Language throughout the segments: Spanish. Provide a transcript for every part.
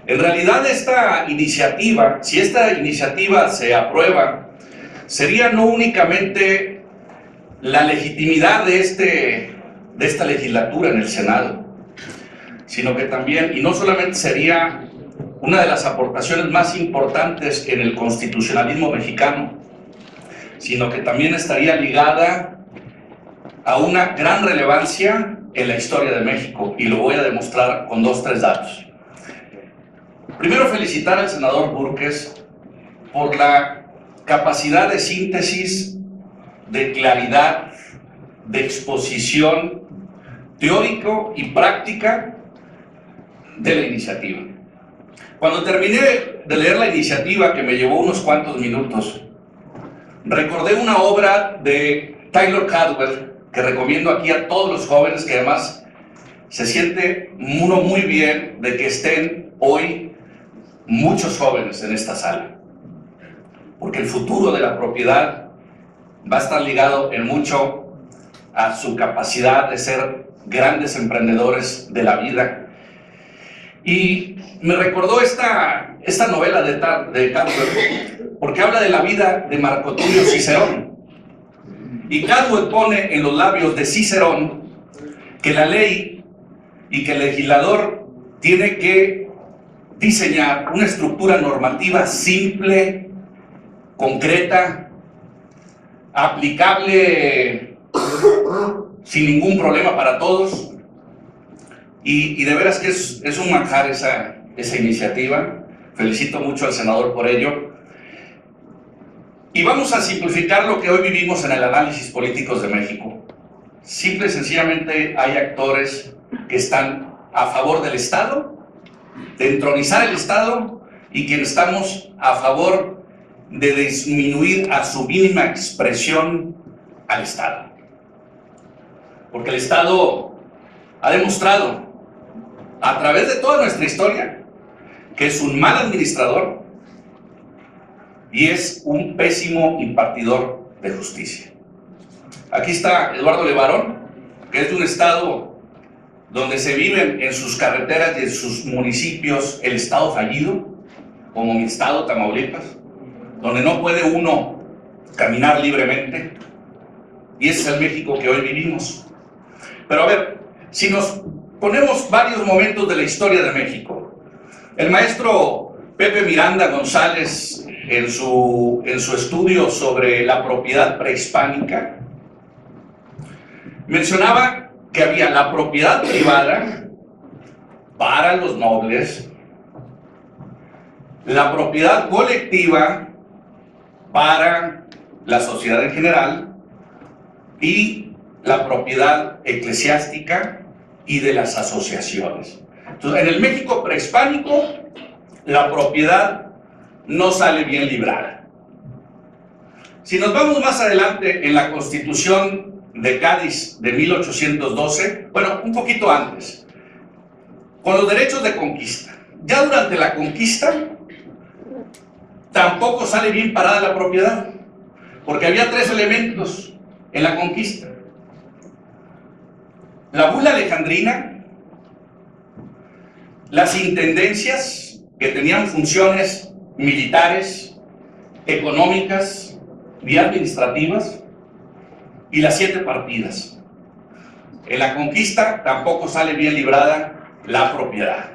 En realidad esta iniciativa, si esta iniciativa se aprueba, sería no únicamente la legitimidad de esta legislatura en el Senado, sino que también, y no solamente sería una de las aportaciones más importantes en el constitucionalismo mexicano, sino que también estaría ligada a una gran relevancia en la historia de México, y lo voy a demostrar con 2 o 3 datos. Primero, felicitar al senador Búrquez por la capacidad de síntesis, de claridad, de exposición teórico y práctica de la iniciativa. Cuando terminé de leer la iniciativa, que me llevó unos cuantos minutos, recordé una obra de Taylor Caldwell, que recomiendo aquí a todos los jóvenes, que además se siente uno muy bien de que estén hoy muchos jóvenes en esta sala, porque el futuro de la propiedad va a estar ligado en mucho a su capacidad de ser grandes emprendedores de la vida. Y me recordó esta novela de Caldwell, porque habla de la vida de Marco Tulio Cicerón. Y Caldwell pone en los labios de Cicerón que la ley y que el legislador tiene que diseñar una estructura normativa simple, concreta, aplicable sin ningún problema para todos. Y de veras que es un manjar esa iniciativa. Felicito mucho al senador por ello. Y vamos a simplificar lo que hoy vivimos en el análisis políticos de México. Simple y sencillamente hay actores que están a favor del Estado, de entronizar el Estado, y quienes estamos a favor de disminuir a su mínima expresión al Estado. Porque el Estado ha demostrado a través de toda nuestra historia que es un mal administrador y es un pésimo impartidor de justicia. Aquí está Eduardo Levarón, que es de un estado donde se viven en sus carreteras y en sus municipios el estado fallido, como mi estado, Tamaulipas, donde no puede uno caminar libremente, y ese es el México que hoy vivimos. Pero a ver, si nos ponemos varios momentos de la historia de México, el maestro Pepe Miranda González, en su estudio sobre la propiedad prehispánica, mencionaba que había la propiedad privada para los nobles, la propiedad colectiva para la sociedad en general y la propiedad eclesiástica y de las asociaciones. Entonces, en el México prehispánico, la propiedad no sale bien librada. Si nos vamos más adelante en la Constitución de Cádiz de 1812, bueno, un poquito antes, con los derechos de conquista. Ya durante la conquista tampoco sale bien parada la propiedad, porque había 3 elementos en la conquista: la bula alejandrina, las intendencias, que tenían funciones militares, económicas y administrativas, y las 7 partidas. En la conquista tampoco sale bien librada la propiedad.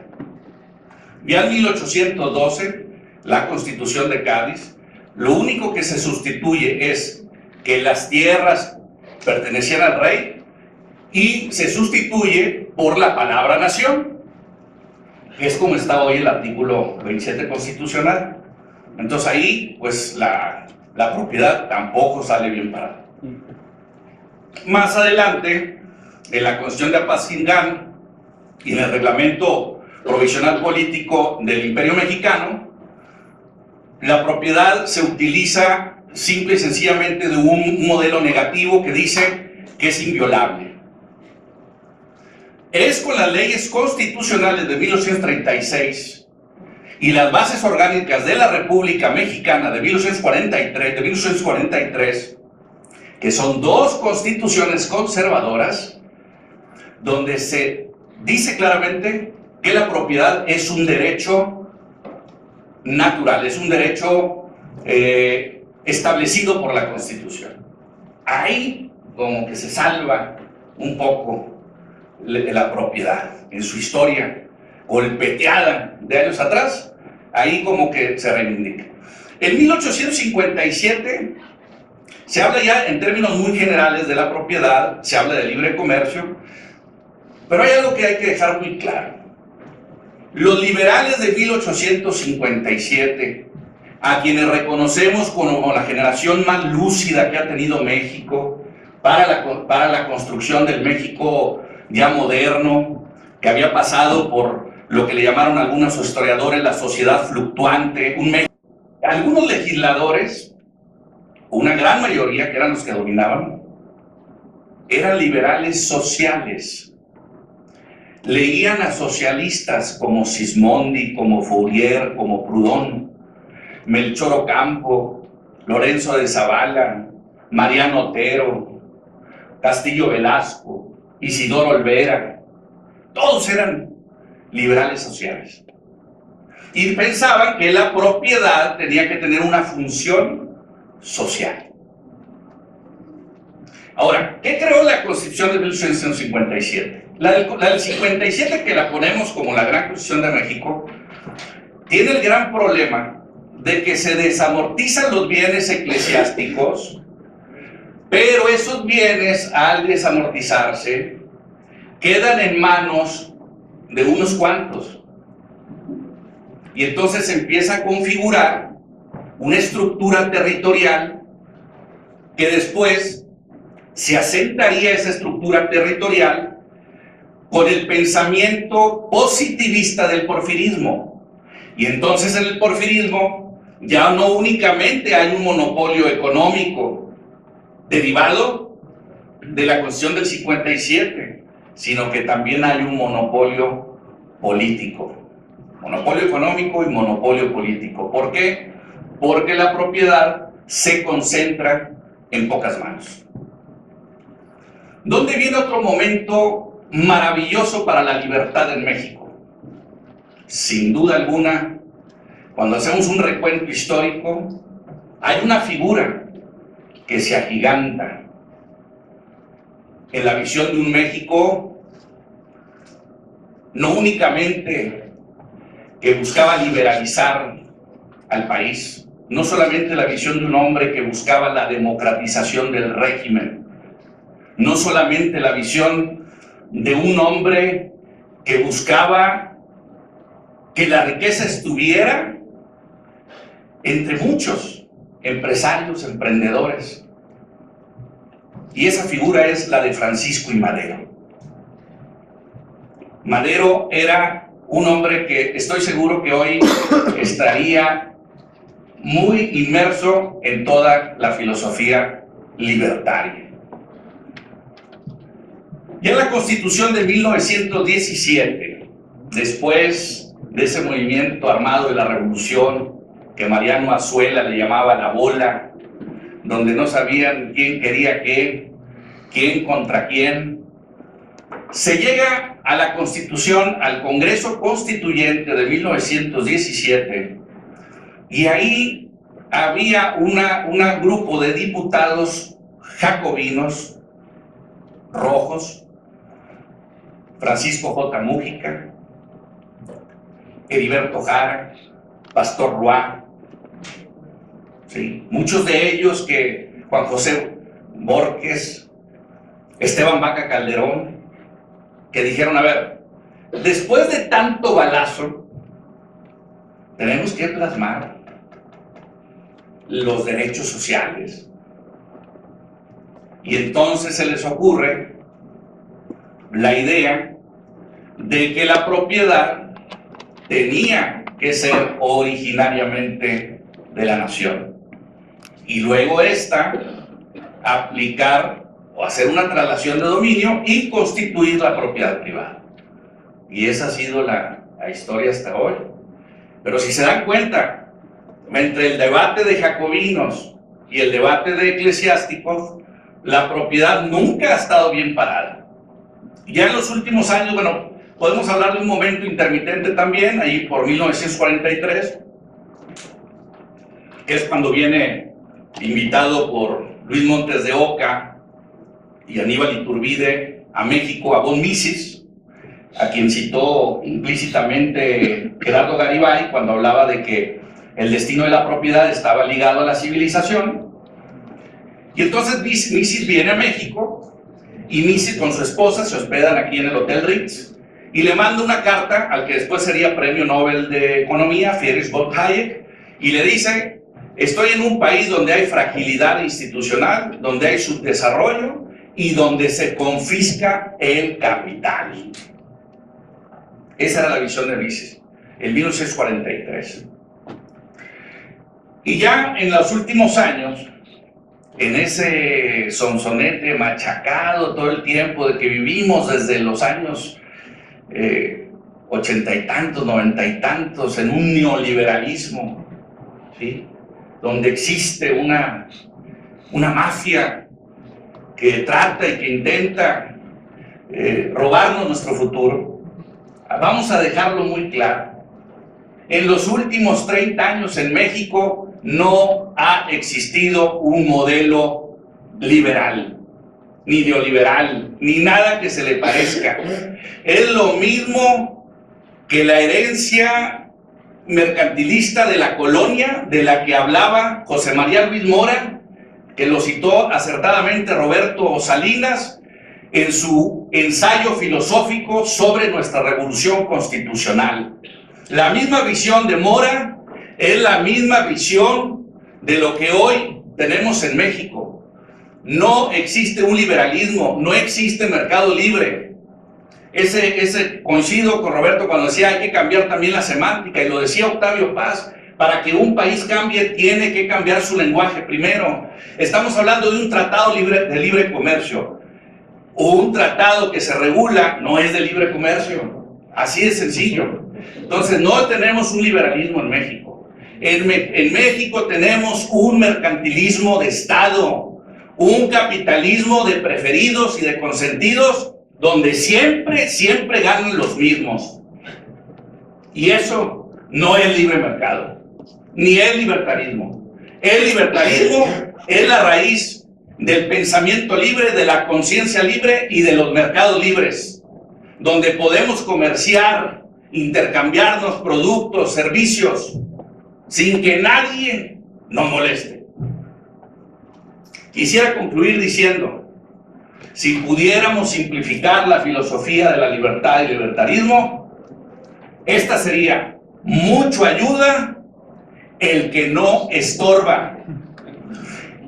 Ya en 1812, la Constitución de Cádiz, lo único que se sustituye es que las tierras pertenecían al rey, y se sustituye por la palabra nación, que es como está hoy el artículo 27 constitucional. Entonces ahí, pues la propiedad tampoco sale bien parada. Más adelante, en la Constitución de Apatzingán y en el Reglamento Provisional Político del Imperio Mexicano, la propiedad se utiliza simple y sencillamente de un modelo negativo que dice que es inviolable. Es con las leyes constitucionales de 1836 y las bases orgánicas de la República Mexicana de 1943, que son 2 constituciones conservadoras, donde se dice claramente que la propiedad es un derecho natural, es un derecho establecido por la Constitución. Ahí como que se salva un poco la propiedad en su historia golpeteada de años atrás, ahí como que se reivindica. En 1857 se habla ya en términos muy generales de la propiedad, se habla de libre comercio, pero hay algo que hay que dejar muy claro. Los liberales de 1857, a quienes reconocemos como la generación más lúcida que ha tenido México para la construcción del México ya moderno, que había pasado por lo que le llamaron algunos historiadores la sociedad fluctuante, un México. Algunos legisladores, una gran mayoría que eran los que dominaban, eran liberales sociales. Leían a socialistas como Sismondi, como Fourier, como Proudhon, Melchor Ocampo, Lorenzo de Zavala, Mariano Otero, Castillo Velasco, Isidoro Olvera. Todos eran liberales sociales. Y pensaban que la propiedad tenía que tener una función social. Ahora, ¿qué creó la Constitución de 1857? La del 57, que la ponemos como la Gran Constitución de México, tiene el gran problema de que se desamortizan los bienes eclesiásticos, pero esos bienes, al desamortizarse, quedan en manos de unos cuantos. Y entonces se empieza a configurar una estructura territorial que después se asentaría esa estructura territorial con el pensamiento positivista del porfirismo. Y entonces en el porfirismo ya no únicamente hay un monopolio económico derivado de la Constitución del 57, sino que también hay un monopolio político. Monopolio económico y monopolio político. ¿Por qué? Porque la propiedad se concentra en pocas manos. ¿Dónde viene otro momento maravilloso para la libertad en México? Sin duda alguna, cuando hacemos un recuento histórico, hay una figura que se agiganta en la visión de un México no únicamente que buscaba liberalizar al país, no solamente la visión de un hombre que buscaba la democratización del régimen, no solamente la visión de un hombre que buscaba que la riqueza estuviera entre muchos empresarios, emprendedores. Y esa figura es la de Francisco I. Madero. Madero era un hombre que estoy seguro que hoy estaría muy inmerso en toda la filosofía libertaria. Ya en la Constitución de 1917, después de ese movimiento armado de la Revolución, que Mariano Azuela le llamaba la bola, donde no sabían quién quería qué, quién contra quién, se llega a la Constitución, al Congreso Constituyente de 1917, y ahí había un grupo de diputados jacobinos, rojos, Francisco J. Mújica, Heriberto Jara, Pastor Roa, ¿sí? Muchos de ellos que Juan José Borges, Esteban Vaca Calderón, que dijeron, a ver, después de tanto balazo, tenemos que plasmar los derechos sociales. Y entonces se les ocurre la idea de que la propiedad tenía que ser originariamente de la nación y luego esta aplicar o hacer una traslación de dominio y constituir la propiedad privada. Y esa ha sido la historia hasta hoy. Pero si se dan cuenta, entre el debate de jacobinos y el debate de eclesiásticos, la propiedad nunca ha estado bien parada. Ya en los últimos años, bueno, podemos hablar de un momento intermitente también, ahí por 1943, que es cuando viene invitado por Luis Montes de Oca y Aníbal Iturbide a México, a von Mises, a quien citó implícitamente Gerardo Garibay cuando hablaba de que el destino de la propiedad estaba ligado a la civilización. Y entonces Mises viene a México y Mises con su esposa se hospedan aquí en el Hotel Ritz y le manda una carta al que después sería Premio Nobel de Economía, Friedrich von Hayek, y le dice: estoy en un país donde hay fragilidad institucional, donde hay subdesarrollo y donde se confisca el capital. Esa era la visión de Mises, en 1943. Y ya en los últimos años, en ese sonsonete machacado todo el tiempo de que vivimos desde los años 80 y tantos, 90 y tantos, en un neoliberalismo, ¿sí?, donde existe una mafia que trata y que intenta robarnos nuestro futuro. Vamos a dejarlo muy claro. En los últimos 30 años en México no ha existido un modelo liberal, ni neoliberal, ni nada que se le parezca. Es lo mismo que la herencia mercantilista de la colonia de la que hablaba José María Luis Mora, que lo citó acertadamente Roberto Salinas en su ensayo filosófico sobre nuestra revolución constitucional. La misma visión de Mora es la misma visión de lo que hoy tenemos en México. No existe un liberalismo, no existe mercado libre. Coincido con Roberto cuando decía hay que cambiar también la semántica, y lo decía Octavio Paz: para que un país cambie tiene que cambiar su lenguaje primero. Estamos hablando de un tratado de libre comercio. Un tratado que se regula no es de libre comercio, así de sencillo. Entonces no tenemos un liberalismo en México. En México tenemos un mercantilismo de Estado, un capitalismo de preferidos y de consentidos, donde siempre ganan los mismos. Y eso no es libre mercado, ni es libertarismo. El libertarismo es la raíz del pensamiento libre, de la conciencia libre y de los mercados libres, donde podemos comerciar, intercambiarnos productos, servicios, sin que nadie nos moleste. Quisiera concluir diciendo: si pudiéramos simplificar la filosofía de la libertad y el libertarismo, esta sería: mucho ayuda el que no estorba.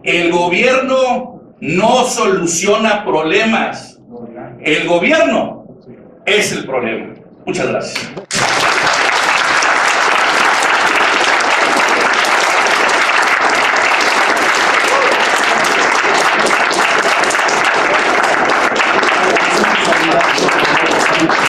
El gobierno no soluciona problemas, el gobierno es el problema. Muchas gracias.